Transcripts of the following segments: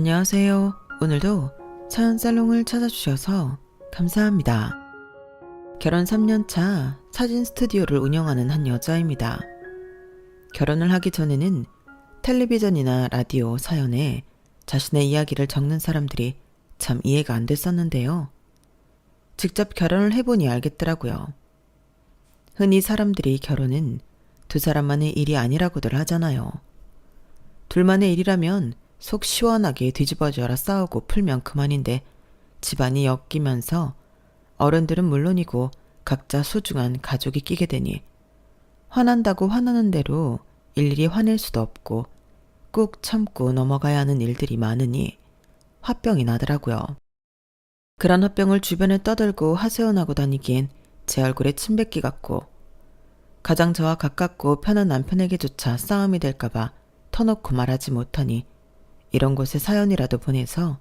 안녕하세요. 오늘도 사연살롱을 찾아주셔서 감사합니다. 결혼 3년차 사진 스튜디오를 운영하는 한 여자입니다. 결혼을 하기 전에는 텔레비전이나 라디오 사연에 자신의 이야기를 적는 사람들이 참 이해가 안 됐었는데요. 직접 결혼을 해보니 알겠더라고요. 흔히 사람들이 결혼은 두 사람만의 일이 아니라고들 하잖아요. 둘만의 일이라면 속 시원하게 뒤집어져라 싸우고 풀면 그만인데 집안이 엮이면서 어른들은 물론이고 각자 소중한 가족이 끼게 되니 화난다고 화나는 대로 일일이 화낼 수도 없고 꾹 참고 넘어가야 하는 일들이 많으니 화병이 나더라고요. 그런 화병을 주변에 떠들고 하소연하고 다니기엔 제 얼굴에 침 뱉기 같고 가장 저와 가깝고 편한 남편에게조차 싸움이 될까봐 터놓고 말하지 못하니 이런 곳에 사연이라도 보내서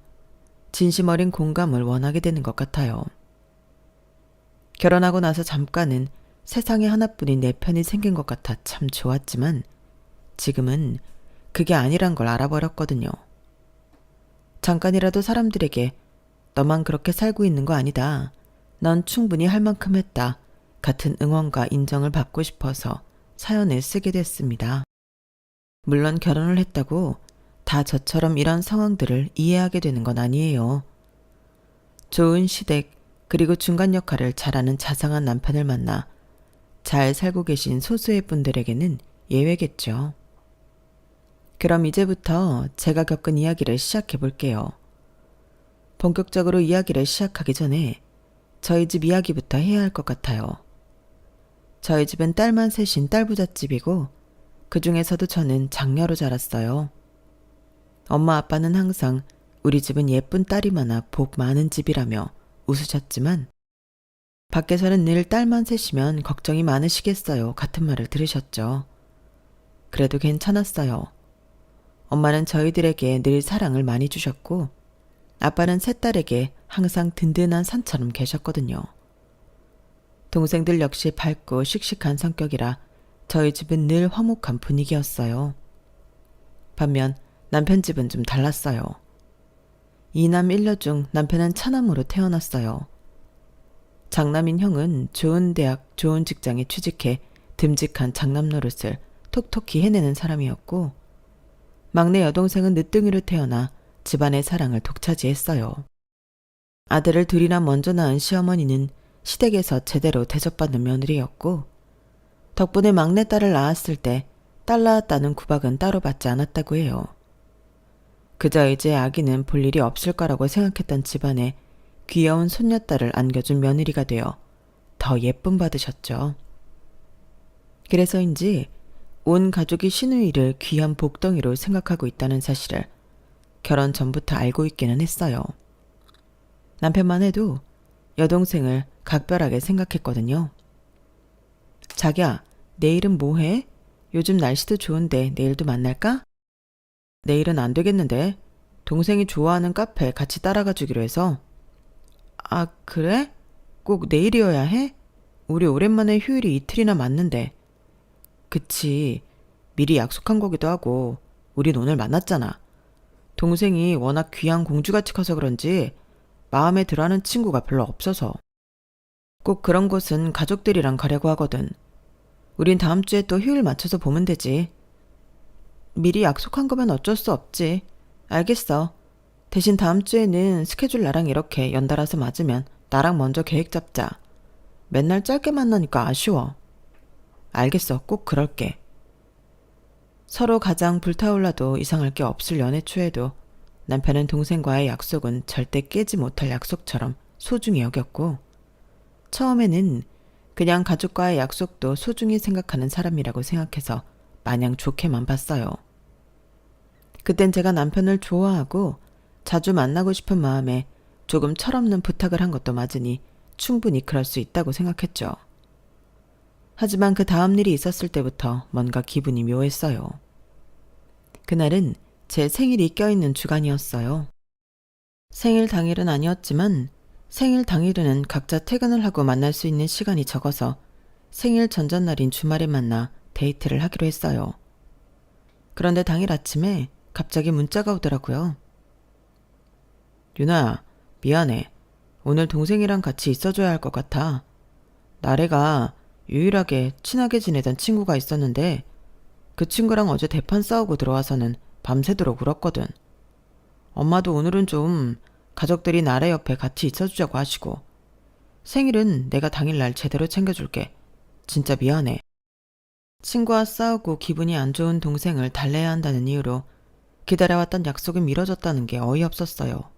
진심 어린 공감을 원하게 되는 것 같아요. 결혼하고 나서 잠깐은 세상에 하나뿐인 내 편이 생긴 것 같아 참 좋았지만 지금은 그게 아니란 걸 알아버렸거든요. 잠깐이라도 사람들에게 너만 그렇게 살고 있는 거 아니다. 넌 충분히 할 만큼 했다. 같은 응원과 인정을 받고 싶어서 사연을 쓰게 됐습니다. 물론 결혼을 했다고 다 저처럼 이런 상황들을 이해하게 되는 건 아니에요. 좋은 시댁 그리고 중간 역할을 잘하는 자상한 남편을 만나 잘 살고 계신 소수의 분들에게는 예외겠죠. 그럼 이제부터 제가 겪은 이야기를 시작해 볼게요. 본격적으로 이야기를 시작하기 전에 저희 집 이야기부터 해야 할 것 같아요. 저희 집은 딸만 셋인 딸부잣집이고 그 중에서도 저는 장녀로 자랐어요. 엄마 아빠는 항상 우리 집은 예쁜 딸이 많아 복 많은 집이라며 웃으셨지만 밖에서는 늘 딸만 셋이면 걱정이 많으시겠어요 같은 말을 들으셨죠. 그래도 괜찮았어요. 엄마는 저희들에게 늘 사랑을 많이 주셨고 아빠는 셋 딸에게 항상 든든한 산처럼 계셨거든요. 동생들 역시 밝고 씩씩한 성격이라 저희 집은 늘 화목한 분위기였어요. 반면 남편 집은 좀 달랐어요. 2남 1녀 중 남편은 차남으로 태어났어요. 장남인 형은 좋은 대학, 좋은 직장에 취직해 듬직한 장남 노릇을 톡톡히 해내는 사람이었고 막내 여동생은 늦둥이로 태어나 집안의 사랑을 독차지했어요. 아들을 둘이나 먼저 낳은 시어머니는 시댁에서 제대로 대접받는 며느리였고 덕분에 막내딸을 낳았을 때 딸 낳았다는 구박은 따로 받지 않았다고 해요. 그저 이제 아기는 볼 일이 없을 거라고 생각했던 집안에 귀여운 손녀딸을 안겨준 며느리가 되어 더 예쁨 받으셨죠. 그래서인지 온 가족이 시누이를 귀한 복덩이로 생각하고 있다는 사실을 결혼 전부터 알고 있기는 했어요. 남편만 해도 여동생을 각별하게 생각했거든요. 자기야, 내일은 뭐 해? 요즘 날씨도 좋은데 내일도 만날까? 내일은 안 되겠는데 동생이 좋아하는 카페 같이 따라가 주기로 해서. 아, 그래? 꼭 내일이어야 해? 우리 오랜만에 휴일이 이틀이나 맞는데. 그치, 미리 약속한 거기도 하고 우린 오늘 만났잖아. 동생이 워낙 귀한 공주같이 커서 그런지 마음에 들어하는 친구가 별로 없어서. 꼭 그런 곳은 가족들이랑 가려고 하거든. 우린 다음 주에 또 휴일 맞춰서 보면 되지. 미리 약속한 거면 어쩔 수 없지. 알겠어. 대신 다음 주에는 스케줄 나랑 이렇게 연달아서 맞으면 나랑 먼저 계획 잡자. 맨날 짧게 만나니까 아쉬워. 알겠어. 꼭 그럴게. 서로 가장 불타올라도 이상할 게 없을 연애 초에도 남편은 동생과의 약속은 절대 깨지 못할 약속처럼 소중히 여겼고 처음에는 그냥 가족과의 약속도 소중히 생각하는 사람이라고 생각해서 마냥 좋게만 봤어요. 그땐 제가 남편을 좋아하고 자주 만나고 싶은 마음에 조금 철없는 부탁을 한 것도 맞으니 충분히 그럴 수 있다고 생각했죠. 하지만 그 다음 일이 있었을 때부터 뭔가 기분이 묘했어요. 그날은 제 생일이 껴있는 주간이었어요. 생일 당일은 아니었지만 생일 당일에는 각자 퇴근을 하고 만날 수 있는 시간이 적어서 생일 전전날인 주말에 만나 데이트를 하기로 했어요. 그런데 당일 아침에 갑자기 문자가 오더라고요. 유나야, 미안해. 오늘 동생이랑 같이 있어줘야 할 것 같아. 나래가 유일하게 친하게 지내던 친구가 있었는데 그 친구랑 어제 대판 싸우고 들어와서는 밤새도록 울었거든. 엄마도 오늘은 좀 가족들이 나래 옆에 같이 있어주자고 하시고 생일은 내가 당일날 제대로 챙겨줄게. 진짜 미안해. 친구와 싸우고 기분이 안 좋은 동생을 달래야 한다는 이유로 기다려왔던 약속이 미뤄졌다는 게 어이없었어요.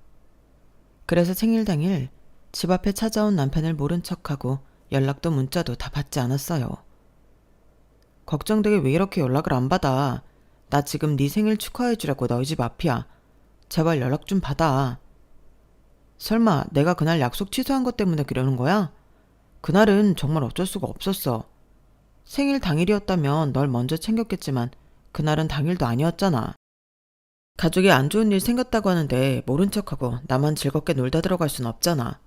그래서 생일 당일 집 앞에 찾아온 남편을 모른 척하고 연락도 문자도 다 받지 않았어요. 걱정되게 왜 이렇게 연락을 안 받아. 나 지금 네 생일 축하해주려고 너희 집 앞이야. 제발 연락 좀 받아. 설마 내가 그날 약속 취소한 것 때문에 그러는 거야? 그날은 정말 어쩔 수가 없었어. 생일 당일이었다면 널 먼저 챙겼겠지만 그날은 당일도 아니었잖아. 가족이 안 좋은 일 생겼다고 하는데 모른 척하고 나만 즐겁게 놀다 들어갈 순 없잖아.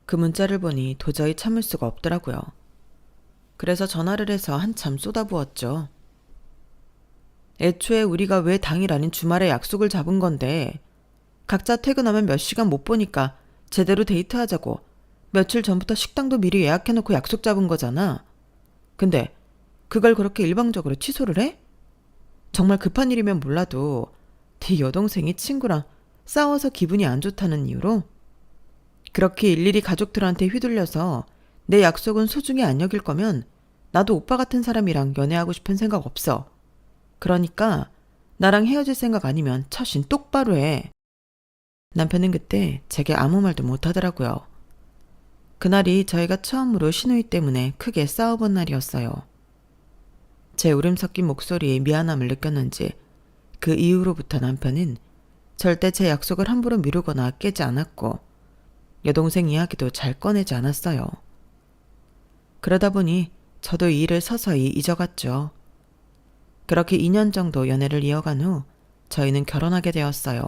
그 문자를 보니 도저히 참을 수가 없더라고요. 그래서 전화를 해서 한참 쏟아부었죠. 애초에 우리가 왜 당일 아닌 주말에 약속을 잡은 건데 각자 퇴근하면 몇 시간 못 보니까 제대로 데이트하자고 며칠 전부터 식당도 미리 예약해놓고 약속 잡은 거잖아. 근데 그걸 그렇게 일방적으로 취소를 해? 정말 급한 일이면 몰라도 네 여동생이 친구랑 싸워서 기분이 안 좋다는 이유로 그렇게 일일이 가족들한테 휘둘려서 내 약속은 소중히 안 여길 거면 나도 오빠 같은 사람이랑 연애하고 싶은 생각 없어. 그러니까 나랑 헤어질 생각 아니면 처신 똑바로 해. 남편은 그때 제게 아무 말도 못하더라고요. 그날이 저희가 처음으로 시누이 때문에 크게 싸워본 날이었어요. 제 울음 섞인 목소리에 미안함을 느꼈는지 그 이후로부터 남편은 절대 제 약속을 함부로 미루거나 깨지 않았고 여동생 이야기도 잘 꺼내지 않았어요. 그러다 보니 저도 이 일을 서서히 잊어갔죠. 그렇게 2년 정도 연애를 이어간 후 저희는 결혼하게 되었어요.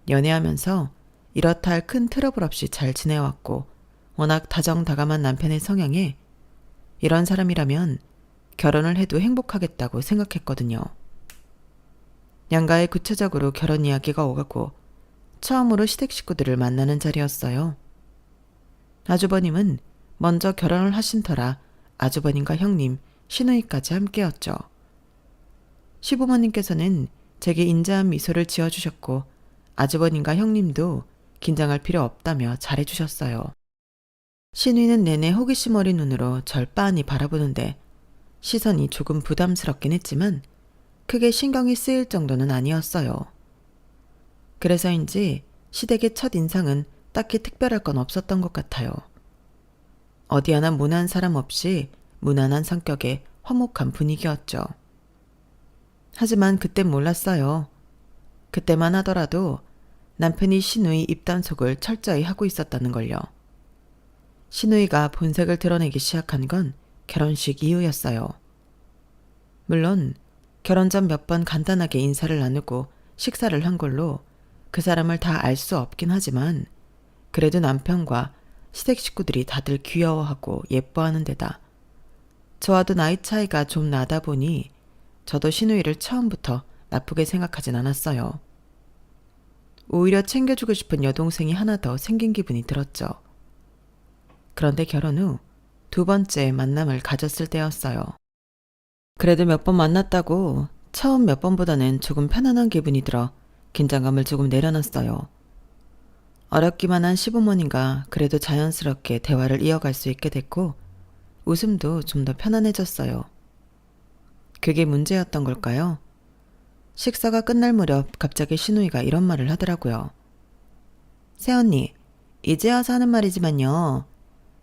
연애하면서 이렇다 할 큰 트러블 없이 잘 지내왔고 워낙 다정다감한 남편의 성향에 이런 사람이라면 결혼을 해도 행복하겠다고 생각했거든요. 양가에 구체적으로 결혼 이야기가 오가고 처음으로 시댁 식구들을 만나는 자리였어요. 아주버님은 먼저 결혼을 하신 터라 아주버님과 형님, 시누이까지 함께였죠. 시부모님께서는 제게 인자한 미소를 지어주셨고 아주버님과 형님도 긴장할 필요 없다며 잘해주셨어요. 시누이는 내내 호기심 어린 눈으로 절 빤히 바라보는데 시선이 조금 부담스럽긴 했지만 크게 신경이 쓰일 정도는 아니었어요. 그래서인지 시댁의 첫 인상은 딱히 특별할 건 없었던 것 같아요. 어디 하나 무난한 사람 없이 무난한 성격의 화목한 분위기였죠. 하지만 그땐 몰랐어요. 그때만 하더라도 남편이 시누이 입단속을 철저히 하고 있었다는 걸요. 시누이가 본색을 드러내기 시작한 건 결혼식 이후였어요. 물론 결혼 전 몇 번 간단하게 인사를 나누고 식사를 한 걸로 그 사람을 다 알 수 없긴 하지만 그래도 남편과 시댁 식구들이 다들 귀여워하고 예뻐하는 데다 저와도 나이 차이가 좀 나다 보니 저도 시누이를 처음부터 나쁘게 생각하진 않았어요. 오히려 챙겨주고 싶은 여동생이 하나 더 생긴 기분이 들었죠. 그런데 결혼 후 2번째 만남을 가졌을 때였어요. 그래도 몇 번 만났다고 처음 몇 번보다는 조금 편안한 기분이 들어 긴장감을 조금 내려놨어요. 어렵기만 한 시부모님과 그래도 자연스럽게 대화를 이어갈 수 있게 됐고 웃음도 좀 더 편안해졌어요. 그게 문제였던 걸까요? 식사가 끝날 무렵 갑자기 시누이가 이런 말을 하더라고요. 새언니, 이제 와서 하는 말이지만요.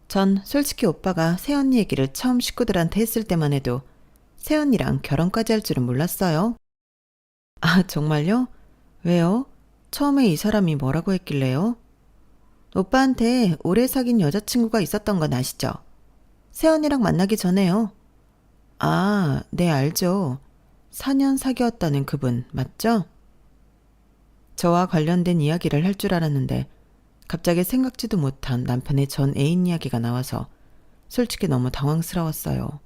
전 솔직히 오빠가 새언니 얘기를 처음 식구들한테 했을 때만 해도 새언니랑 결혼까지 할 줄은 몰랐어요. 아, 정말요? 왜요? 처음에 이 사람이 뭐라고 했길래요? 오빠한테 오래 사귄 여자친구가 있었던 건 아시죠? 새언니랑 만나기 전에요. 아, 네, 알죠. 4년 사귀었다는 그분 맞죠? 저와 관련된 이야기를 할 줄 알았는데 갑자기 생각지도 못한 남편의 전 애인 이야기가 나와서 솔직히 너무 당황스러웠어요.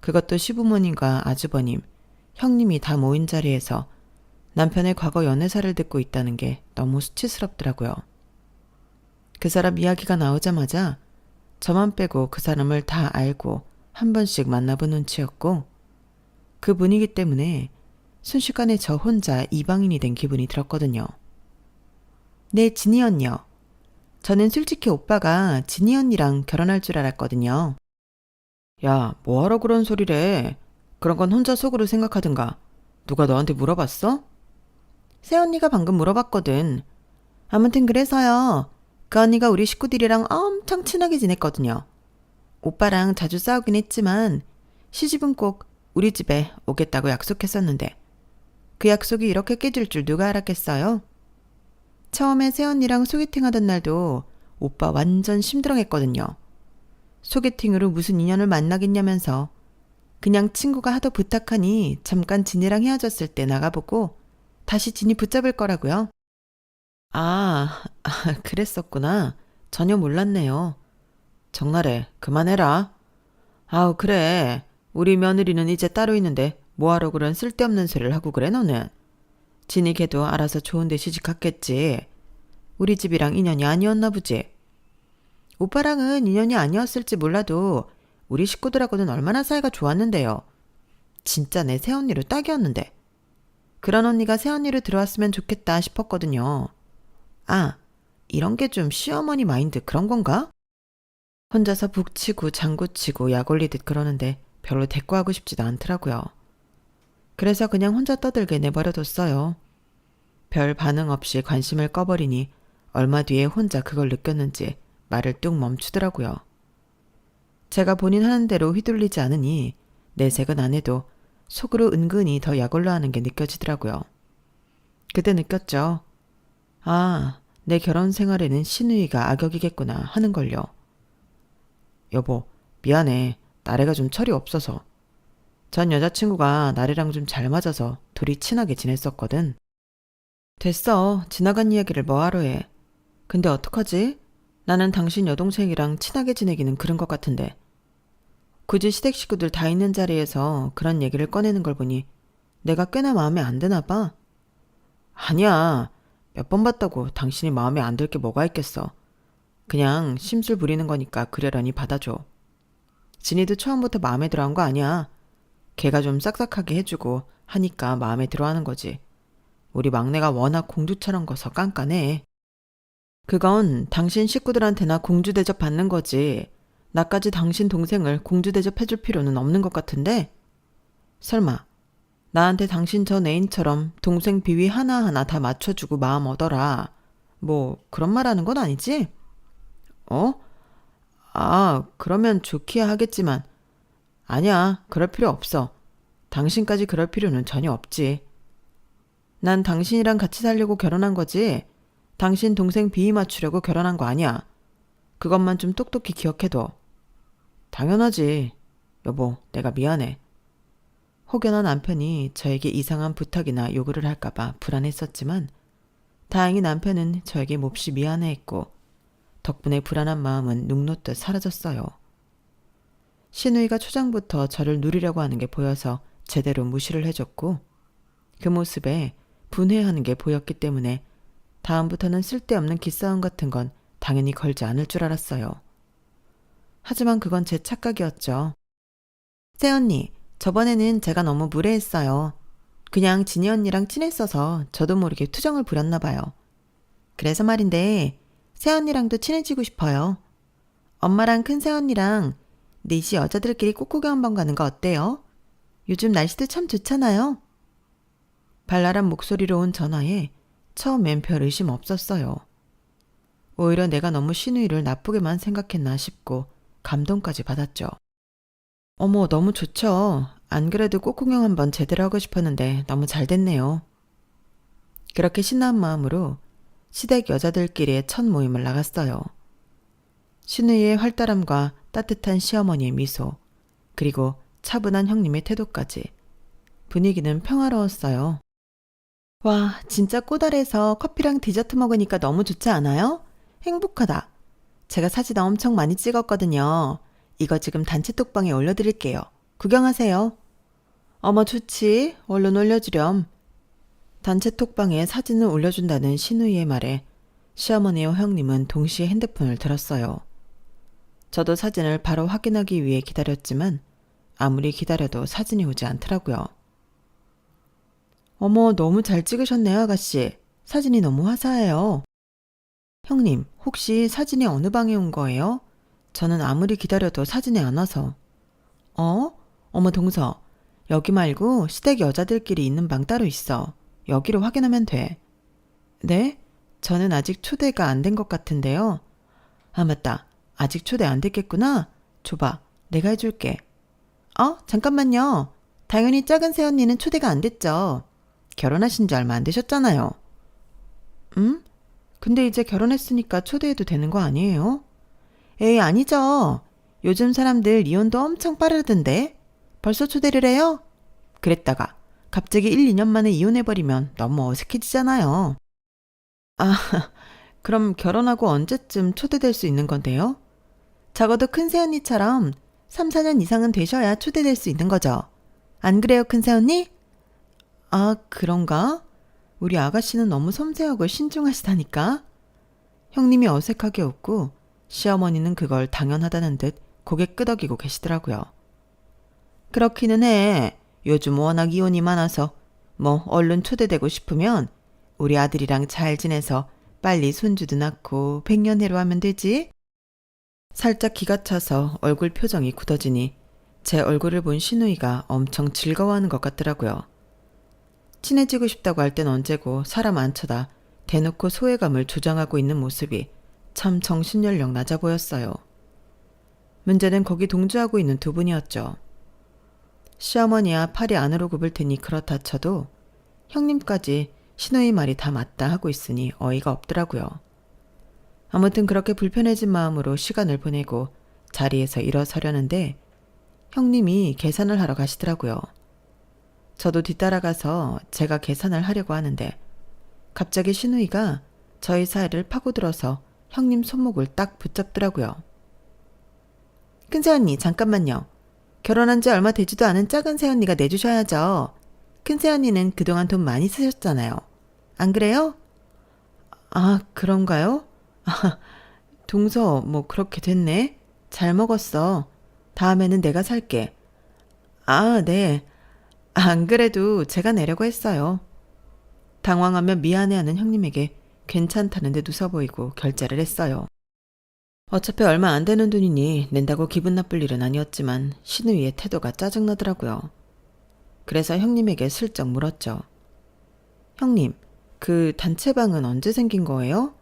그것도 시부모님과 아주버님, 형님이 다 모인 자리에서 남편의 과거 연애사를 듣고 있다는 게 너무 수치스럽더라고요. 그 사람 이야기가 나오자마자 저만 빼고 그 사람을 다 알고 한 번씩 만나본 눈치였고, 그 분위기 때문에 순식간에 저 혼자 이방인이 된 기분이 들었거든요. 네, 진희 언니요. 저는 솔직히 오빠가 진희 언니랑 결혼할 줄 알았거든요. 야, 뭐하러 그런 소리래. 그런 건 혼자 속으로 생각하든가. 누가 너한테 물어봤어? 새언니가 방금 물어봤거든. 아무튼 그래서요. 그 언니가 우리 식구들이랑 엄청 친하게 지냈거든요. 오빠랑 자주 싸우긴 했지만 시집은 꼭 우리 집에 오겠다고 약속했었는데 그 약속이 이렇게 깨질 줄 누가 알았겠어요? 처음에 새언니랑 소개팅 하던 날도 오빠 완전 심드렁했거든요. 소개팅으로 무슨 인연을 만나겠냐면서 그냥 친구가 하도 부탁하니 잠깐 진이랑 헤어졌을 때 나가보고 다시 진이 붙잡을 거라고요. 그랬었구나. 전혀 몰랐네요. 정나래, 그만해라. 아우, 그래. 우리 며느리는 이제 따로 있는데 뭐하러 그런 쓸데없는 소리를 하고 그래, 너는. 진이 걔도 알아서 좋은 데 시집 갔겠지. 우리 집이랑 인연이 아니었나 보지. 오빠랑은 인연이 아니었을지 몰라도 우리 식구들하고는 얼마나 사이가 좋았는데요. 진짜 내 새언니로 딱이었는데. 그런 언니가 새언니로 들어왔으면 좋겠다 싶었거든요. 이런 게 좀 시어머니 마인드 그런 건가? 혼자서 북치고 장구치고 약 올리듯 그러는데 별로 대꾸하고 싶지도 않더라고요. 그래서 그냥 혼자 떠들게 내버려뒀어요. 별 반응 없이 관심을 꺼버리니 얼마 뒤에 혼자 그걸 느꼈는지 말을 뚝 멈추더라고요. 제가 본인 하는 대로 휘둘리지 않으니 내색은 안 해도 속으로 은근히 더 약올라 하는 게 느껴지더라고요. 그때 느꼈죠. 내 결혼 생활에는 신우이가 악역이겠구나 하는 걸요. 여보, 미안해. 나래가 좀 철이 없어서. 전 여자친구가 나래랑 좀 잘 맞아서 둘이 친하게 지냈었거든. 됐어. 지나간 이야기를 뭐하러 해. 근데 어떡하지? 나는 당신 여동생이랑 친하게 지내기는 그런 것 같은데. 굳이 시댁 식구들 다 있는 자리에서 그런 얘기를 꺼내는 걸 보니 내가 꽤나 마음에 안 드나 봐. 아니야. 몇 번 봤다고 당신이 마음에 안 들 게 뭐가 있겠어. 그냥 심술 부리는 거니까 그러려니 받아줘. 진이도 처음부터 마음에 들어한 거 아니야. 걔가 좀 싹싹하게 해주고 하니까 마음에 들어하는 거지. 우리 막내가 워낙 공주처럼 커서 깐깐해. 그건 당신 식구들한테나 공주 대접 받는 거지. 나까지 당신 동생을 공주 대접해줄 필요는 없는 것 같은데? 설마 나한테 당신 전 애인처럼 동생 비위 하나하나 다 맞춰주고 마음 얻어라. 뭐 그런 말 하는 건 아니지? 그러면 좋기야 하겠지만 아니야, 그럴 필요 없어. 당신까지 그럴 필요는 전혀 없지. 난 당신이랑 같이 살려고 결혼한 거지. 당신 동생 비위 맞추려고 결혼한 거 아니야. 그것만 좀 똑똑히 기억해둬. 당연하지. 여보, 내가 미안해. 혹여나 남편이 저에게 이상한 부탁이나 요구를 할까봐 불안했었지만 다행히 남편은 저에게 몹시 미안해했고 덕분에 불안한 마음은 눅놓듯 사라졌어요. 신우이가 초장부터 저를 누리려고 하는 게 보여서 제대로 무시를 해줬고 그 모습에 분해하는 게 보였기 때문에 다음부터는 쓸데없는 기싸움 같은 건 당연히 걸지 않을 줄 알았어요. 하지만 그건 제 착각이었죠. 새언니, 저번에는 제가 너무 무례했어요. 그냥 진희 언니랑 친했어서 저도 모르게 투정을 부렸나 봐요. 그래서 말인데 새언니랑도 친해지고 싶어요. 엄마랑 큰 새언니랑 넷이 여자들끼리 꽃구경 한번 가는 거 어때요? 요즘 날씨도 참 좋잖아요. 발랄한 목소리로 온 전화에 처음엔 별 의심 없었어요. 오히려 내가 너무 신우이를 나쁘게만 생각했나 싶고 감동까지 받았죠. 어머, 너무 좋죠. 안 그래도 꽃구경 한번 제대로 하고 싶었는데 너무 잘 됐네요. 그렇게 신나는 마음으로 시댁 여자들끼리의 첫 모임을 나갔어요. 신우이의 활달함과 따뜻한 시어머니의 미소, 그리고 차분한 형님의 태도까지 분위기는 평화로웠어요. 와, 진짜 꼬달해서 커피랑 디저트 먹으니까 너무 좋지 않아요? 행복하다. 제가 사진 엄청 많이 찍었거든요. 이거 지금 단체 톡방에 올려드릴게요. 구경하세요. 어머, 좋지. 얼른 올려주렴. 단체 톡방에 사진을 올려준다는 신우이의 말에 시어머니와 형님은 동시에 핸드폰을 들었어요. 저도 사진을 바로 확인하기 위해 기다렸지만 아무리 기다려도 사진이 오지 않더라고요. 어머, 너무 잘 찍으셨네요, 아가씨. 사진이 너무 화사해요. 형님, 혹시 사진이 어느 방에 온 거예요? 저는 아무리 기다려도 사진이 안 와서. 어머, 동서. 여기 말고 시댁 여자들끼리 있는 방 따로 있어. 여기로 확인하면 돼. 네? 저는 아직 초대가 안 된 것 같은데요. 아, 맞다. 아직 초대 안 됐겠구나. 줘봐. 내가 해줄게. 잠깐만요. 당연히 작은 새언니는 초대가 안 됐죠. 결혼하신 지 얼마 안 되셨잖아요. 근데 이제 결혼했으니까 초대해도 되는 거 아니에요? 에이, 아니죠. 요즘 사람들 이혼도 엄청 빠르던데. 벌써 초대를 해요? 그랬다가 갑자기 1, 2년 만에 이혼해버리면 너무 어색해지잖아요. 아, 그럼 결혼하고 언제쯤 초대될 수 있는 건데요? 적어도 큰 새언니처럼 3, 4년 이상은 되셔야 초대될 수 있는 거죠. 안 그래요, 큰 새언니? 아, 그런가? 우리 아가씨는 너무 섬세하고 신중하시다니까? 형님이 어색하게 웃고 시어머니는 그걸 당연하다는 듯 고개 끄덕이고 계시더라고요. 그렇기는 해. 요즘 워낙 이혼이 많아서 뭐 얼른 초대되고 싶으면 우리 아들이랑 잘 지내서 빨리 손주도 낳고 백년해로 하면 되지? 살짝 기가 차서 얼굴 표정이 굳어지니 제 얼굴을 본 신우이가 엄청 즐거워하는 것 같더라고요. 친해지고 싶다고 할 땐 언제고 사람 안 쳐다 대놓고 소외감을 조장하고 있는 모습이 참 정신연령 낮아 보였어요. 문제는 거기 동조하고 있는 두 분이었죠. 시어머니야 팔이 안으로 굽을 테니 그렇다 쳐도 형님까지 신우이 말이 다 맞다 하고 있으니 어이가 없더라고요. 아무튼 그렇게 불편해진 마음으로 시간을 보내고 자리에서 일어서려는데 형님이 계산을 하러 가시더라고요. 저도 뒤따라가서 제가 계산을 하려고 하는데 갑자기 신우이가 저희 사이를 파고들어서 형님 손목을 딱 붙잡더라고요. 큰새언니, 잠깐만요. 결혼한 지 얼마 되지도 않은 작은 새언니가 내주셔야죠. 큰 새언니는 그동안 돈 많이 쓰셨잖아요. 안 그래요? 아, 그런가요? 아, 동서, 뭐 그렇게 됐네. 잘 먹었어. 다음에는 내가 살게. 아, 네. 안 그래도 제가 내려고 했어요. 당황하며 미안해하는 형님에게 괜찮다는 듯 웃어 보이고 결제를 했어요. 어차피 얼마 안 되는 돈이니 낸다고 기분 나쁠 일은 아니었지만 신우이의 태도가 짜증나더라고요. 그래서 형님에게 슬쩍 물었죠. 형님, 그 단체방은 언제 생긴 거예요?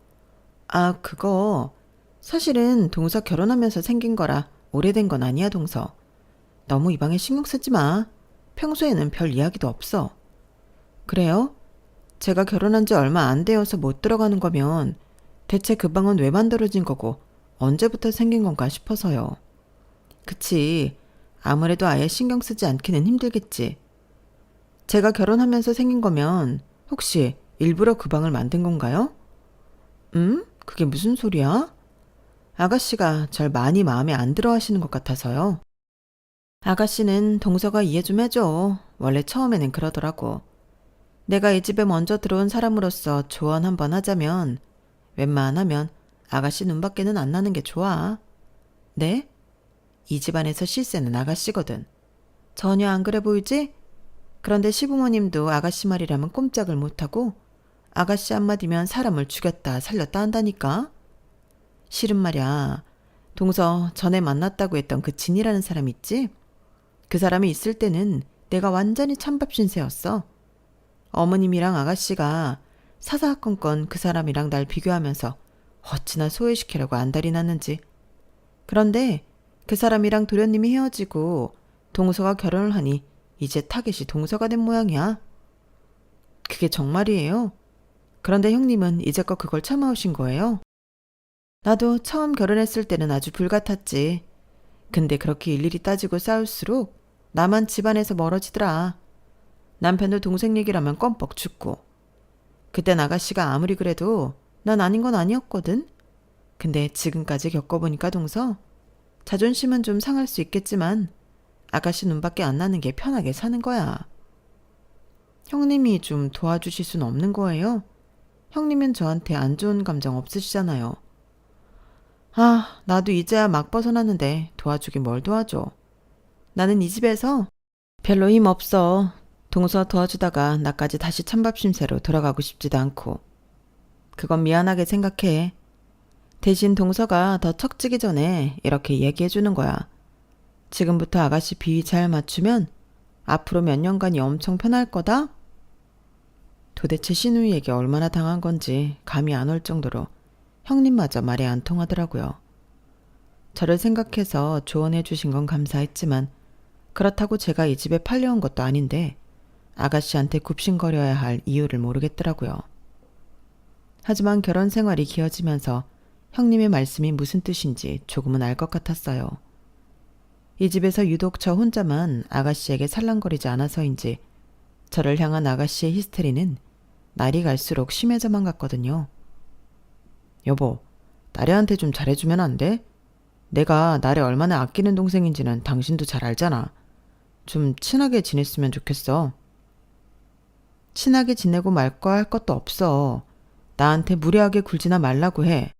아, 그거 사실은 동서 결혼하면서 생긴 거라 오래된 건 아니야, 동서. 너무 이 방에 신경 쓰지 마. 평소에는 별 이야기도 없어. 그래요? 제가 결혼한 지 얼마 안 되어서 못 들어가는 거면 대체 그 방은 왜 만들어진 거고 언제부터 생긴 건가 싶어서요. 그치. 아무래도 아예 신경 쓰지 않기는 힘들겠지. 제가 결혼하면서 생긴 거면 혹시 일부러 그 방을 만든 건가요? 그게 무슨 소리야? 아가씨가 절 많이 마음에 안 들어 하시는 것 같아서요. 아가씨는 동서가 이해 좀 해줘. 원래 처음에는 그러더라고. 내가 이 집에 먼저 들어온 사람으로서 조언 한번 하자면 웬만하면 아가씨 눈밖에는 안 나는 게 좋아. 네? 이 집안에서 실세는 아가씨거든. 전혀 안 그래 보이지? 그런데 시부모님도 아가씨 말이라면 꼼짝을 못하고 아가씨 한마디면 사람을 죽였다 살렸다 한다니까. 실은 말야, 동서 전에 만났다고 했던 그 진이라는 사람 있지? 그 사람이 있을 때는 내가 완전히 찬밥 신세였어. 어머님이랑 아가씨가 사사건건 그 사람이랑 날 비교하면서 어찌나 소외시키려고 안달이 났는지. 그런데 그 사람이랑 도련님이 헤어지고 동서가 결혼을 하니 이제 타겟이 동서가 된 모양이야. 그게 정말이에요? 그런데 형님은 이제껏 그걸 참아오신 거예요? 나도 처음 결혼했을 때는 아주 불같았지. 근데 그렇게 일일이 따지고 싸울수록 나만 집안에서 멀어지더라. 남편도 동생 얘기라면 껌뻑 죽고. 그땐 아가씨가 아무리 그래도 난 아닌 건 아니었거든. 근데 지금까지 겪어보니까 동서, 자존심은 좀 상할 수 있겠지만 아가씨 눈밖에 안 나는 게 편하게 사는 거야. 형님이 좀 도와주실 순 없는 거예요? 형님은 저한테 안 좋은 감정 없으시잖아요. 아, 나도 이제야 막 벗어났는데 도와주긴 뭘 도와줘. 나는 이 집에서 별로 힘 없어. 동서 도와주다가 나까지 다시 찬밥 신세로 돌아가고 싶지도 않고. 그건 미안하게 생각해. 대신 동서가 더 척지기 전에 이렇게 얘기해 주는 거야. 지금부터 아가씨 비위 잘 맞추면 앞으로 몇 년간이 엄청 편할 거다? 도대체 신우이에게 얼마나 당한 건지 감이 안 올 정도로 형님마저 말이 안 통하더라고요. 저를 생각해서 조언해 주신 건 감사했지만 그렇다고 제가 이 집에 팔려온 것도 아닌데 아가씨한테 굽신거려야 할 이유를 모르겠더라고요. 하지만 결혼 생활이 길어지면서 형님의 말씀이 무슨 뜻인지 조금은 알 것 같았어요. 이 집에서 유독 저 혼자만 아가씨에게 살랑거리지 않아서인지 저를 향한 아가씨의 히스테리는 날이 갈수록 심해져만 갔거든요. 여보, 나래한테 좀 잘해주면 안 돼? 내가 나래 얼마나 아끼는 동생인지는 당신도 잘 알잖아. 좀 친하게 지냈으면 좋겠어. 친하게 지내고 말거 할 것도 없어. 나한테 무례하게 굴지나 말라고 해.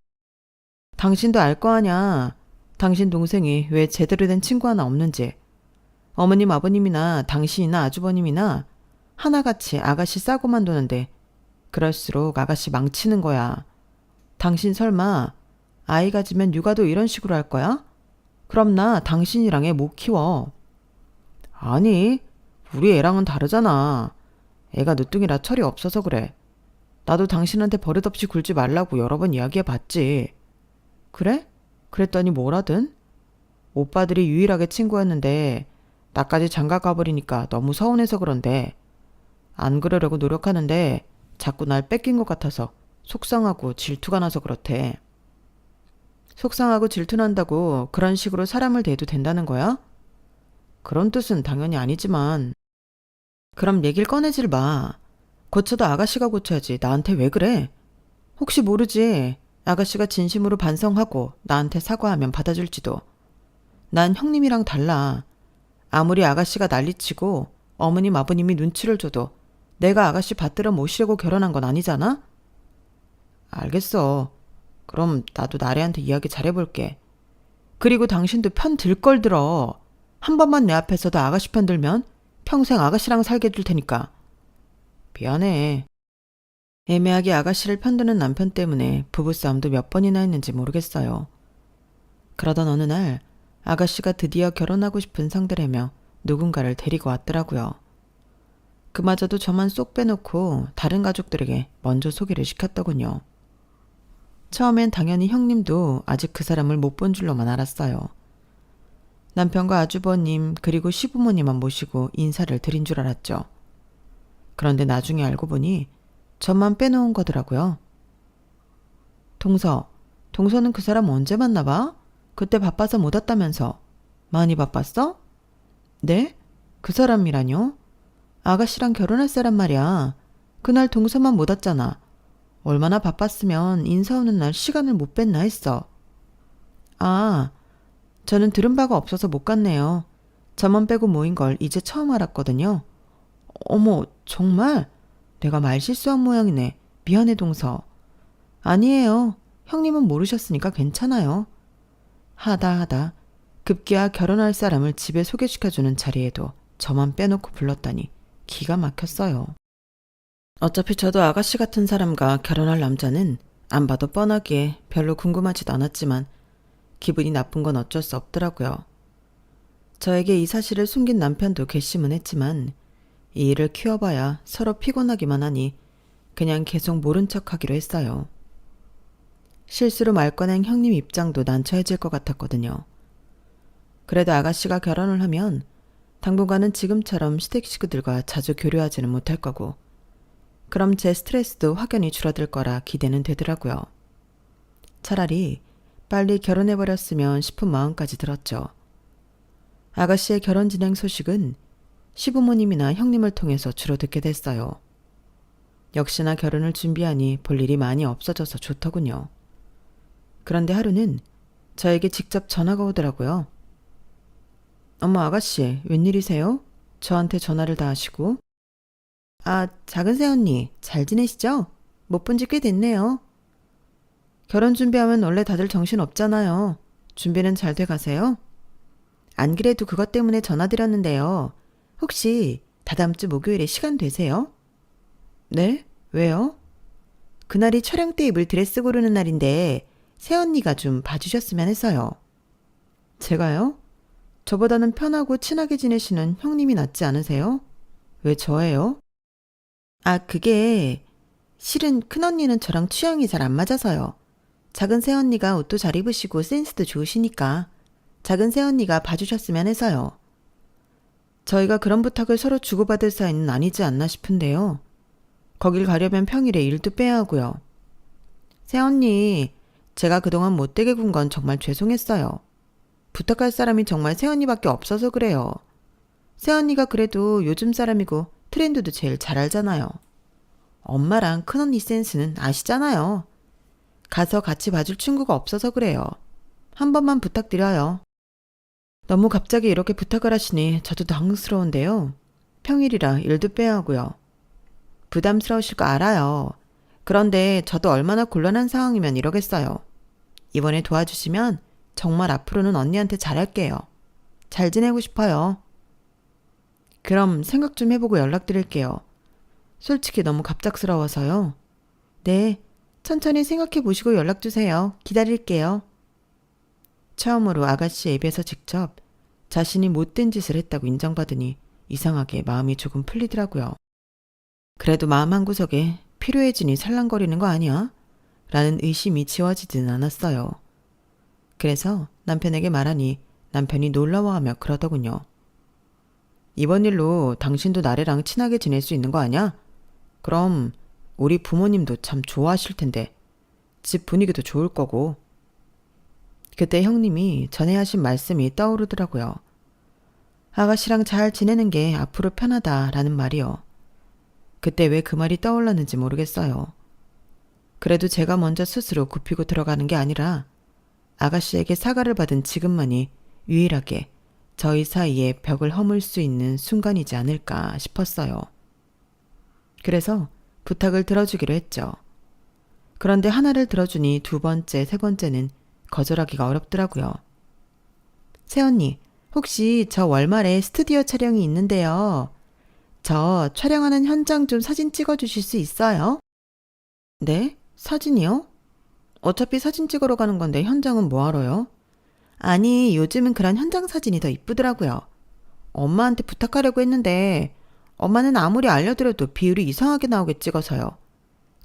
당신도 알 거 아냐. 당신 동생이 왜 제대로 된 친구 하나 없는지. 어머님 아버님이나 당신이나 아주버님이나 하나같이 아가씨 싸고만 도는데 그럴수록 아가씨 망치는 거야. 당신 설마 아이 가지면 육아도 이런 식으로 할 거야? 그럼 나 당신이랑 애 못 키워. 아니, 우리 애랑은 다르잖아. 애가 늦둥이라 철이 없어서 그래. 나도 당신한테 버릇없이 굴지 말라고 여러 번 이야기해 봤지. 그래? 그랬더니 뭐라든? 오빠들이 유일하게 친구였는데 나까지 장가 가버리니까 너무 서운해서 그런데 안 그러려고 노력하는데 자꾸 날 뺏긴 것 같아서 속상하고 질투가 나서 그렇대. 속상하고 질투난다고 그런 식으로 사람을 대해도 된다는 거야? 그런 뜻은 당연히 아니지만. 그럼 얘기를 꺼내질 마. 고쳐도 아가씨가 고쳐야지 나한테 왜 그래? 혹시 모르지. 아가씨가 진심으로 반성하고 나한테 사과하면 받아줄지도. 난 형님이랑 달라. 아무리 아가씨가 난리치고 어머님 아버님이 눈치를 줘도 내가 아가씨 받들어 모시려고 결혼한 건 아니잖아? 알겠어. 그럼 나도 나래한테 이야기 잘해볼게. 그리고 당신도 편 들 걸 들어. 한 번만 내 앞에서도 아가씨 편 들면 평생 아가씨랑 살게 될 테니까. 미안해. 애매하게 아가씨를 편드는 남편 때문에 부부싸움도 몇 번이나 했는지 모르겠어요. 그러던 어느 날 아가씨가 드디어 결혼하고 싶은 상대라며 누군가를 데리고 왔더라고요. 그마저도 저만 쏙 빼놓고 다른 가족들에게 먼저 소개를 시켰더군요. 처음엔 당연히 형님도 아직 그 사람을 못 본 줄로만 알았어요. 남편과 아주버님 그리고 시부모님만 모시고 인사를 드린 줄 알았죠. 그런데 나중에 알고 보니 저만 빼놓은 거더라고요. 동서는 그 사람 언제 만나봐? 그때 바빠서 못 왔다면서. 많이 바빴어? 네? 그 사람이라뇨? 아가씨랑 결혼할 사람 말이야. 그날 동서만 못 왔잖아. 얼마나 바빴으면 인사 오는 날 시간을 못 뺐나 했어. 아, 저는 들은 바가 없어서 못 갔네요. 저만 빼고 모인 걸 이제 처음 알았거든요. 어머, 정말? 내가 말 실수한 모양이네. 미안해, 동서. 아니에요. 형님은 모르셨으니까 괜찮아요. 하다 급기야 결혼할 사람을 집에 소개시켜주는 자리에도 저만 빼놓고 불렀다니 기가 막혔어요. 어차피 저도 아가씨 같은 사람과 결혼할 남자는 안 봐도 뻔하기에 별로 궁금하지도 않았지만 기분이 나쁜 건 어쩔 수 없더라고요. 저에게 이 사실을 숨긴 남편도 괘씸은 했지만 이 일을 키워봐야 서로 피곤하기만 하니 그냥 계속 모른 척하기로 했어요. 실수로 말 꺼낸 형님 입장도 난처해질 것 같았거든요. 그래도 아가씨가 결혼을 하면 당분간은 지금처럼 시댁 식구들과 자주 교류하지는 못할 거고 그럼 제 스트레스도 확연히 줄어들 거라 기대는 되더라고요. 차라리 빨리 결혼해버렸으면 싶은 마음까지 들었죠. 아가씨의 결혼 진행 소식은 시부모님이나 형님을 통해서 주로 듣게 됐어요. 역시나 결혼을 준비하니 볼 일이 많이 없어져서 좋더군요. 그런데 하루는 저에게 직접 전화가 오더라고요. 어머 아가씨, 웬일이세요? 저한테 전화를 다 하시고. 아, 작은 새언니, 잘 지내시죠? 못 본 지 꽤 됐네요. 결혼 준비하면 원래 다들 정신 없잖아요. 준비는 잘 돼 가세요? 안 그래도 그것 때문에 전화드렸는데요. 혹시 다다음 주 목요일에 시간 되세요? 네? 왜요? 그날이 촬영 때 입을 드레스 고르는 날인데 새언니가 좀 봐주셨으면 해서요. 제가요? 저보다는 편하고 친하게 지내시는 형님이 낫지 않으세요? 왜 저예요? 아, 그게 실은 큰언니는 저랑 취향이 잘 안 맞아서요. 작은 새언니가 옷도 잘 입으시고 센스도 좋으시니까 작은 새언니가 봐주셨으면 해서요. 저희가 그런 부탁을 서로 주고받을 사이는 아니지 않나 싶은데요. 거길 가려면 평일에 일도 빼야 하고요. 새언니, 제가 그동안 못되게 군 건 정말 죄송했어요. 부탁할 사람이 정말 새언니밖에 없어서 그래요. 새언니가 그래도 요즘 사람이고 트렌드도 제일 잘 알잖아요. 엄마랑 큰언니 센스는 아시잖아요. 가서 같이 봐줄 친구가 없어서 그래요. 한 번만 부탁드려요. 너무 갑자기 이렇게 부탁을 하시니 저도 당스러운데요. 평일이라 일도 빼야 하고요. 부담스러우실 거 알아요. 그런데 저도 얼마나 곤란한 상황이면 이러겠어요. 이번에 도와주시면 정말 앞으로는 언니한테 잘할게요. 잘 지내고 싶어요. 그럼 생각 좀 해보고 연락드릴게요. 솔직히 너무 갑작스러워서요. 네, 천천히 생각해 보시고 연락주세요. 기다릴게요. 처음으로 아가씨 입에서 직접 자신이 못된 짓을 했다고 인정받으니 이상하게 마음이 조금 풀리더라고요. 그래도 마음 한구석에 필요해지니 살랑거리는 거 아니야? 라는 의심이 지워지지는 않았어요. 그래서 남편에게 말하니 남편이 놀라워하며 그러더군요. 이번 일로 당신도 나래랑 친하게 지낼 수 있는 거 아니야? 그럼 우리 부모님도 참 좋아하실 텐데 집 분위기도 좋을 거고. 그때 형님이 전에 하신 말씀이 떠오르더라고요. 아가씨랑 잘 지내는 게 앞으로 편하다라는 말이요. 그때 왜 그 말이 떠올랐는지 모르겠어요. 그래도 제가 먼저 스스로 굽히고 들어가는 게 아니라 아가씨에게 사과를 받은 지금만이 유일하게 저희 사이에 벽을 허물 수 있는 순간이지 않을까 싶었어요. 그래서 부탁을 들어주기로 했죠. 그런데 하나를 들어주니 두 번째, 세 번째는 거절하기가 어렵더라고요. 새언니, 혹시 저 월말에 스튜디오 촬영이 있는데요. 저 촬영하는 현장 좀 사진 찍어주실 수 있어요? 네? 사진이요? 어차피 사진 찍으러 가는 건데 현장은 뭐하러요? 아니, 요즘은 그런 현장 사진이 더 이쁘더라고요. 엄마한테 부탁하려고 했는데 엄마는 아무리 알려드려도 비율이 이상하게 나오게 찍어서요.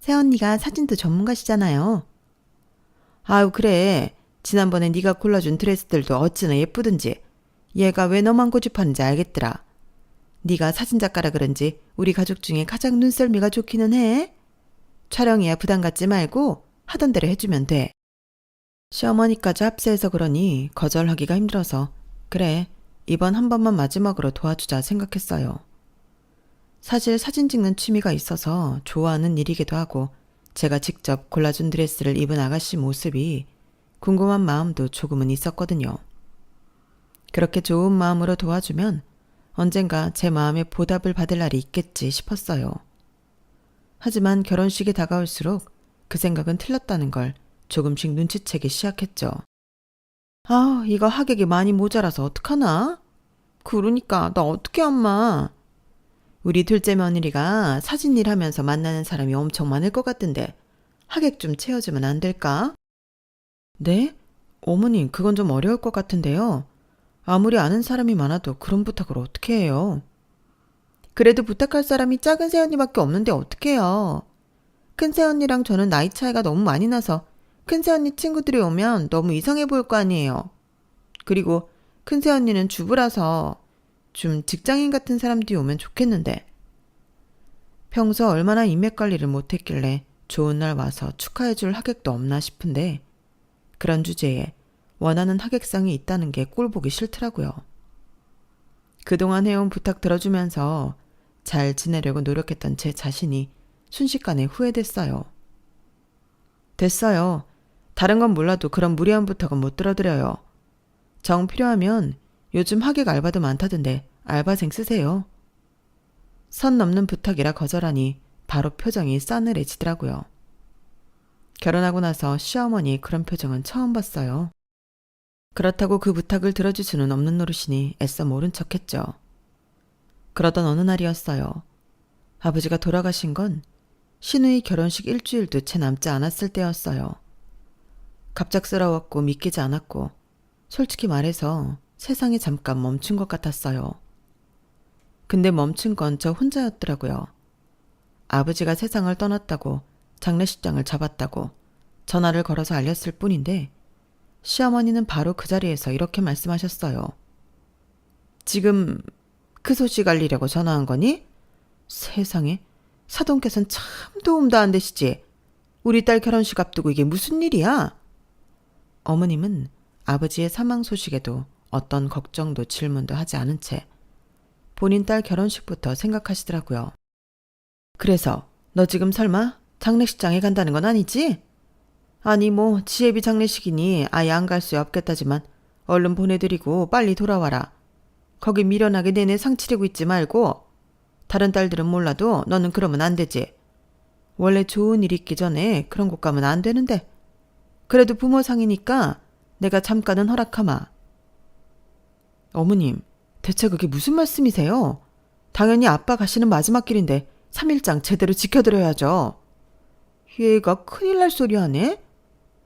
새언니가 사진도 전문가시잖아요. 아유, 그래. 지난번에 네가 골라준 드레스들도 어찌나 예쁘든지 얘가 왜 너만 고집하는지 알겠더라. 네가 사진작가라 그런지 우리 가족 중에 가장 눈썰미가 좋기는 해. 촬영이야 부담 갖지 말고 하던 대로 해주면 돼. 시어머니까지 합세해서 그러니 거절하기가 힘들어서 그래, 이번 한 번만 마지막으로 도와주자 생각했어요. 사실 사진 찍는 취미가 있어서 좋아하는 일이기도 하고 제가 직접 골라준 드레스를 입은 아가씨 모습이 궁금한 마음도 조금은 있었거든요. 그렇게 좋은 마음으로 도와주면 언젠가 제 마음에 보답을 받을 날이 있겠지 싶었어요. 하지만 결혼식이 다가올수록 그 생각은 틀렸다는 걸 조금씩 눈치채기 시작했죠. 아, 이거 하객이 많이 모자라서 어떡하나? 그러니까 나 어떡해 엄마. 우리 둘째 며느리가 사진 일 하면서 만나는 사람이 엄청 많을 것 같은데 하객 좀 채워주면 안 될까? 네? 어머님, 그건 좀 어려울 것 같은데요. 아무리 아는 사람이 많아도 그런 부탁을 어떻게 해요? 그래도 부탁할 사람이 작은 새언니밖에 없는데 어떡해요. 큰 새언니랑 저는 나이 차이가 너무 많이 나서 큰 새언니 친구들이 오면 너무 이상해 보일 거 아니에요. 그리고 큰 새언니는 주부라서 좀 직장인 같은 사람들이 오면 좋겠는데. 평소 얼마나 인맥 관리를 못했길래 좋은 날 와서 축하해줄 하객도 없나 싶은데 그런 주제에 원하는 하객상이 있다는 게 꼴보기 싫더라고요. 그동안 해온 부탁 들어주면서 잘 지내려고 노력했던 제 자신이 순식간에 후회됐어요. 됐어요. 다른 건 몰라도 그런 무리한 부탁은 못 들어드려요. 정 필요하면 요즘 하객 알바도 많다던데 알바생 쓰세요. 선 넘는 부탁이라 거절하니 바로 표정이 싸늘해지더라고요. 결혼하고 나서 시어머니 그런 표정은 처음 봤어요. 그렇다고 그 부탁을 들어줄 수는 없는 노릇이니 애써 모른 척했죠. 그러던 어느 날이었어요. 아버지가 돌아가신 건 시누이 결혼식 일주일도 채 남지 않았을 때였어요. 갑작스러웠고 믿기지 않았고 솔직히 말해서 세상이 잠깐 멈춘 것 같았어요. 근데 멈춘 건 저 혼자였더라고요. 아버지가 세상을 떠났다고 장례식장을 잡았다고 전화를 걸어서 알렸을 뿐인데 시어머니는 바로 그 자리에서 이렇게 말씀하셨어요. 지금 그 소식 알리려고 전화한 거니? 세상에, 사돈께서는 참 도움도 안 되시지. 우리 딸 결혼식 앞두고 이게 무슨 일이야? 어머님은 아버지의 사망 소식에도 어떤 걱정도 질문도 하지 않은 채 본인 딸 결혼식부터 생각하시더라고요. 그래서 너 지금 설마 장례식장에 간다는 건 아니지? 아니 뭐 지혜비 장례식이니 아예 안 갈 수 없겠다지만 얼른 보내드리고 빨리 돌아와라. 거기 미련하게 내내 상치르고 있지 말고. 다른 딸들은 몰라도 너는 그러면 안 되지. 원래 좋은 일 있기 전에 그런 곳 가면 안 되는데. 그래도 부모 상이니까 내가 잠깐은 허락하마. 어머님, 대체 그게 무슨 말씀이세요? 당연히 아빠 가시는 마지막 길인데 3일장 제대로 지켜드려야죠. 얘가 큰일 날 소리 하네?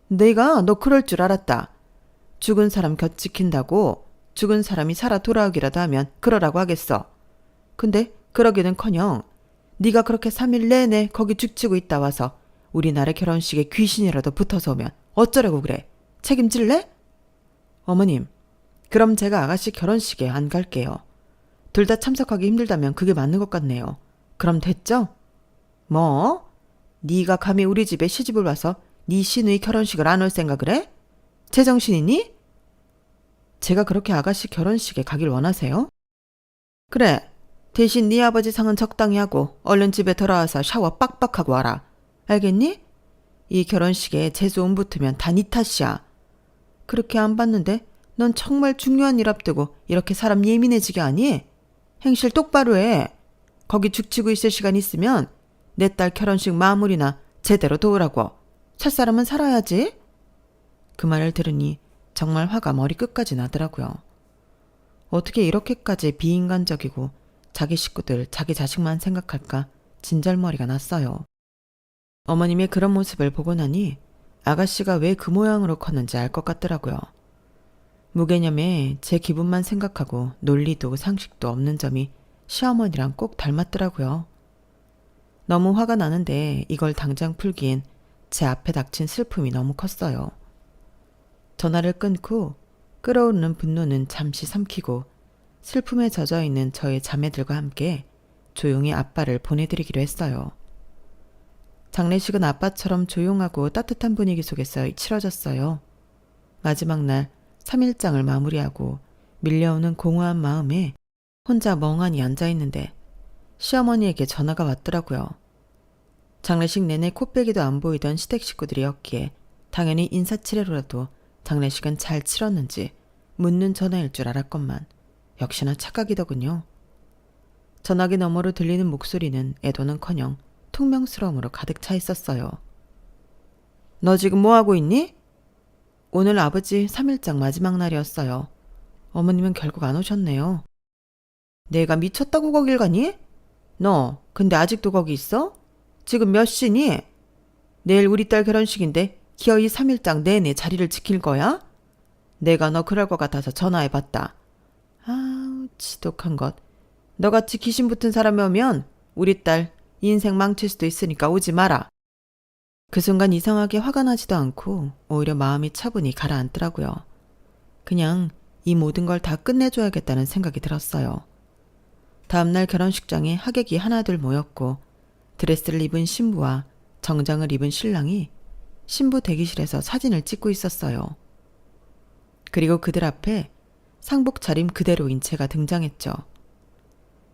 내가 너 그럴 줄 알았다. 죽은 사람 곁 지킨다고 죽은 사람이 살아 돌아오기라도 하면 그러라고 하겠어. 근데 그러기는커녕 네가 그렇게 3일 내내 거기 죽치고 있다 와서 우리나라 결혼식에 귀신이라도 붙어서 오면 어쩌려고 그래? 책임질래? 어머님, 그럼 제가 아가씨 결혼식에 안 갈게요. 둘 다 참석하기 힘들다면 그게 맞는 것 같네요. 그럼 됐죠? 뭐? 네가 감히 우리 집에 시집을 와서 네 시누이 결혼식을 안 올 생각을 해? 제정신이니? 제가 그렇게 아가씨 결혼식에 가길 원하세요? 그래. 대신 네 아버지 상은 적당히 하고 얼른 집에 돌아와서 샤워 빡빡하고 와라. 알겠니? 이 결혼식에 재수운 붙으면 다 네 탓이야. 그렇게 안 봤는데 넌 정말 중요한 일 앞두고 이렇게 사람 예민해지게 하니? 행실 똑바로 해. 거기 죽치고 있을 시간 있으면 내 딸 결혼식 마무리나 제대로 도우라고. 살 사람은 살아야지. 그 말을 들으니 정말 화가 머리끝까지 나더라고요. 어떻게 이렇게까지 비인간적이고 자기 식구들, 자기 자식만 생각할까 진절머리가 났어요. 어머님의 그런 모습을 보고 나니 아가씨가 왜 그 모양으로 컸는지 알 것 같더라고요. 무개념에 제 기분만 생각하고 논리도 상식도 없는 점이 시어머니랑 꼭 닮았더라고요. 너무 화가 나는데 이걸 당장 풀기엔 제 앞에 닥친 슬픔이 너무 컸어요. 전화를 끊고 끓어오르는 분노는 잠시 삼키고 슬픔에 젖어있는 저의 자매들과 함께 조용히 아빠를 보내드리기로 했어요. 장례식은 아빠처럼 조용하고 따뜻한 분위기 속에서 치러졌어요. 마지막 날 3일장을 마무리하고 밀려오는 공허한 마음에 혼자 멍하니 앉아있는데 시어머니에게 전화가 왔더라고요. 장례식 내내 코빼기도 안 보이던 시댁 식구들이었기에 당연히 인사치레로라도 장례식은 잘 치렀는지 묻는 전화일 줄 알았건만 역시나 착각이더군요. 전화기 너머로 들리는 목소리는 애도는커녕 퉁명스러움으로 가득 차 있었어요. 너 지금 뭐하고 있니? 오늘 아버지 3일장 마지막 날이었어요. 어머님은 결국 안 오셨네요. 내가 미쳤다고 거길 가니? 너 근데 아직도 거기 있어? 지금 몇 시니? 내일 우리 딸 결혼식인데 기어이 3일장 내내 자리를 지킬 거야? 내가 너 그럴 것 같아서 전화해봤다. 아우 지독한 것. 너같이 귀신 붙은 사람이 오면 우리 딸 인생 망칠 수도 있으니까 오지 마라. 그 순간 이상하게 화가 나지도 않고 오히려 마음이 차분히 가라앉더라고요. 그냥 이 모든 걸 다 끝내줘야겠다는 생각이 들었어요. 다음날 결혼식장에 하객이 하나둘 모였고 드레스를 입은 신부와 정장을 입은 신랑이 신부 대기실에서 사진을 찍고 있었어요. 그리고 그들 앞에 상복 차림 그대로인 제가 등장했죠.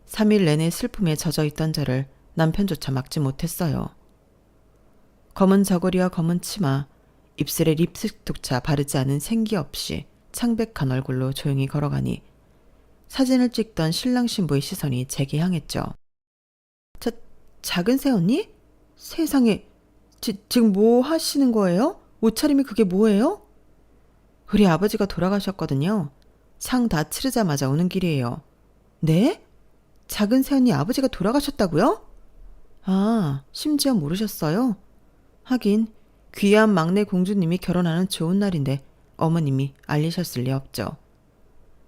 3일 내내 슬픔에 젖어있던 저를 남편조차 막지 못했어요. 검은 저고리와 검은 치마, 입술에 립스틱조차 바르지 않은 생기 없이 창백한 얼굴로 조용히 걸어가니 사진을 찍던 신랑 신부의 시선이 제게 향했죠. 작은 새언니? 세상에, 지금 뭐 하시는 거예요? 옷차림이 그게 뭐예요? 우리 아버지가 돌아가셨거든요. 상 다 치르자마자 오는 길이에요. 네? 작은 새언니 아버지가 돌아가셨다고요? 아, 심지어 모르셨어요? 하긴 귀한 막내 공주님이 결혼하는 좋은 날인데 어머님이 알리셨을 리 없죠.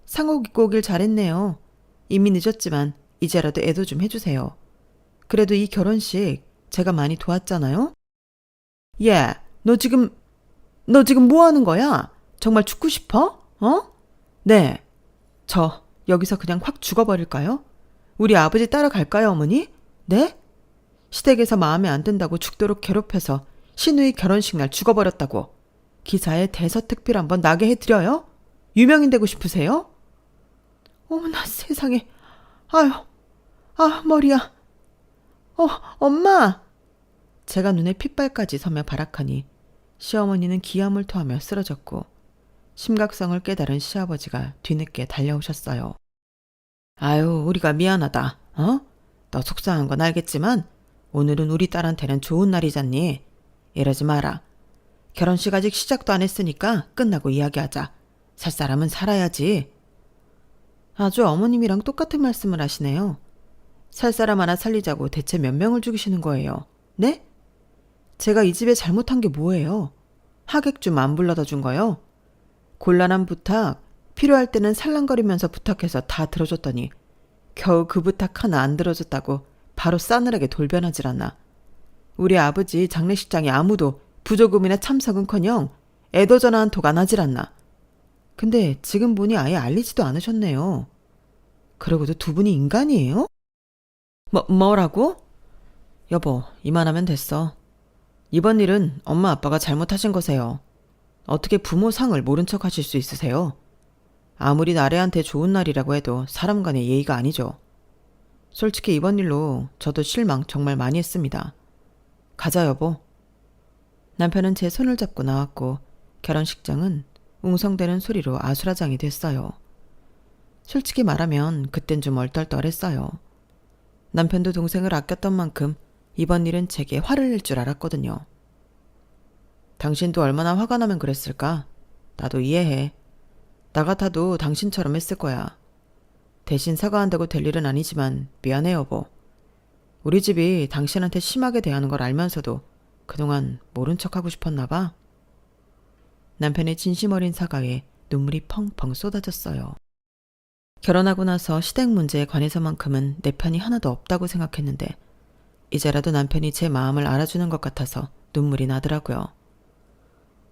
상옥 입고 오길 잘했네요. 이미 늦었지만 이제라도 애도 좀 해주세요. 그래도 이 결혼식 제가 많이 도왔잖아요? 예, 너 지금 뭐 하는 거야? 정말 죽고 싶어? 어? 네. 저 여기서 그냥 확 죽어버릴까요? 우리 아버지 따라갈까요, 어머니? 네? 시댁에서 마음에 안 든다고 죽도록 괴롭혀서 신우이 결혼식 날 죽어버렸다고 기사에 대서특필 한번 나게 해드려요? 유명인 되고 싶으세요? 어머나 세상에. 아유, 머리야. 엄마! 제가 눈에 핏발까지 서며 발악하니 시어머니는 기함을 토하며 쓰러졌고 심각성을 깨달은 시아버지가 뒤늦게 달려오셨어요. 아유, 우리가 미안하다. 너 속상한 건 알겠지만 오늘은 우리 딸한테는 좋은 날이잖니. 이러지 마라. 결혼식 아직 시작도 안 했으니까 끝나고 이야기하자. 살 사람은 살아야지. 아주 어머님이랑 똑같은 말씀을 하시네요. 살 사람 하나 살리자고 대체 몇 명을 죽이시는 거예요? 네? 제가 이 집에 잘못한 게 뭐예요? 하객 좀 안 불러다 준 거요? 곤란한 부탁, 필요할 때는 살랑거리면서 부탁해서 다 들어줬더니 겨우 그 부탁 하나 안 들어줬다고 바로 싸늘하게 돌변하질 않나. 우리 아버지 장례식장에 아무도 부조금이나 참석은커녕 애도 전화 한 톡 안 하질 않나. 근데 지금 보니 아예 알리지도 않으셨네요. 그러고도 두 분이 인간이에요? 뭐라고? 여보, 이만하면 됐어. 이번 일은 엄마 아빠가 잘못하신 거세요. 어떻게 부모 상을 모른 척 하실 수 있으세요? 아무리 나래한테 좋은 날이라고 해도 사람 간의 예의가 아니죠. 솔직히 이번 일로 저도 실망 정말 많이 했습니다. 가자, 여보. 남편은 제 손을 잡고 나왔고 결혼식장은 웅성대는 소리로 아수라장이 됐어요. 솔직히 말하면 그땐 좀 얼떨떨했어요. 남편도 동생을 아꼈던 만큼 이번 일은 제게 화를 낼 줄 알았거든요. 당신도 얼마나 화가 나면 그랬을까? 나도 이해해. 나 같아도 당신처럼 했을 거야. 대신 사과한다고 될 일은 아니지만 미안해, 여보. 우리 집이 당신한테 심하게 대하는 걸 알면서도 그동안 모른 척하고 싶었나 봐. 남편의 진심 어린 사과에 눈물이 펑펑 쏟아졌어요. 결혼하고 나서 시댁 문제에 관해서만큼은 내 편이 하나도 없다고 생각했는데 이제라도 남편이 제 마음을 알아주는 것 같아서 눈물이 나더라고요.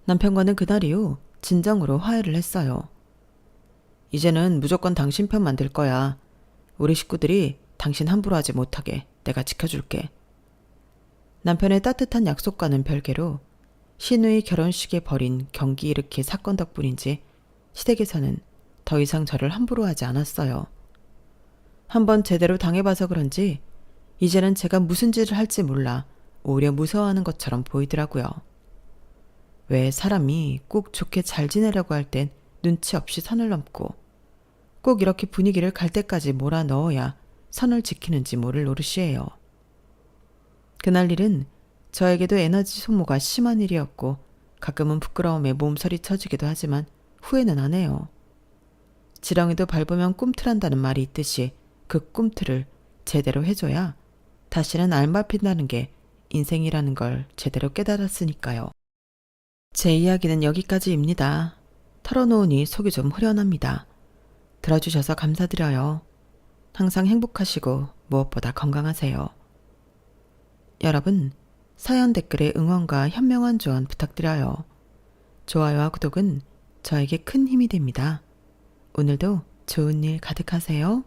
남편과는 그날 이후 진정으로 화해를 했어요. 이제는 무조건 당신 편 만들 거야. 우리 식구들이 당신 함부로 하지 못하게 내가 지켜줄게. 남편의 따뜻한 약속과는 별개로 신우이 결혼식에 벌인 경기 일으킬 사건 덕분인지 시댁에서는 더 이상 저를 함부로 하지 않았어요. 한번 제대로 당해봐서 그런지 이제는 제가 무슨 짓을 할지 몰라 오히려 무서워하는 것처럼 보이더라고요. 왜 사람이 꼭 좋게 잘 지내려고 할 땐 눈치 없이 선을 넘고 꼭 이렇게 분위기를 갈 때까지 몰아넣어야 선을 지키는지 모를 노릇이에요. 그날 일은 저에게도 에너지 소모가 심한 일이었고 가끔은 부끄러움에 몸서리 쳐지기도 하지만 후회는 안 해요. 지렁이도 밟으면 꿈틀한다는 말이 있듯이 그 꿈틀을 제대로 해줘야 다시는 안 밟힌다는 게 인생이라는 걸 제대로 깨달았으니까요. 제 이야기는 여기까지입니다. 털어놓으니 속이 좀 후련합니다. 들어주셔서 감사드려요. 항상 행복하시고 무엇보다 건강하세요. 여러분, 사연 댓글에 응원과 현명한 조언 부탁드려요. 좋아요와 구독은 저에게 큰 힘이 됩니다. 오늘도 좋은 일 가득하세요.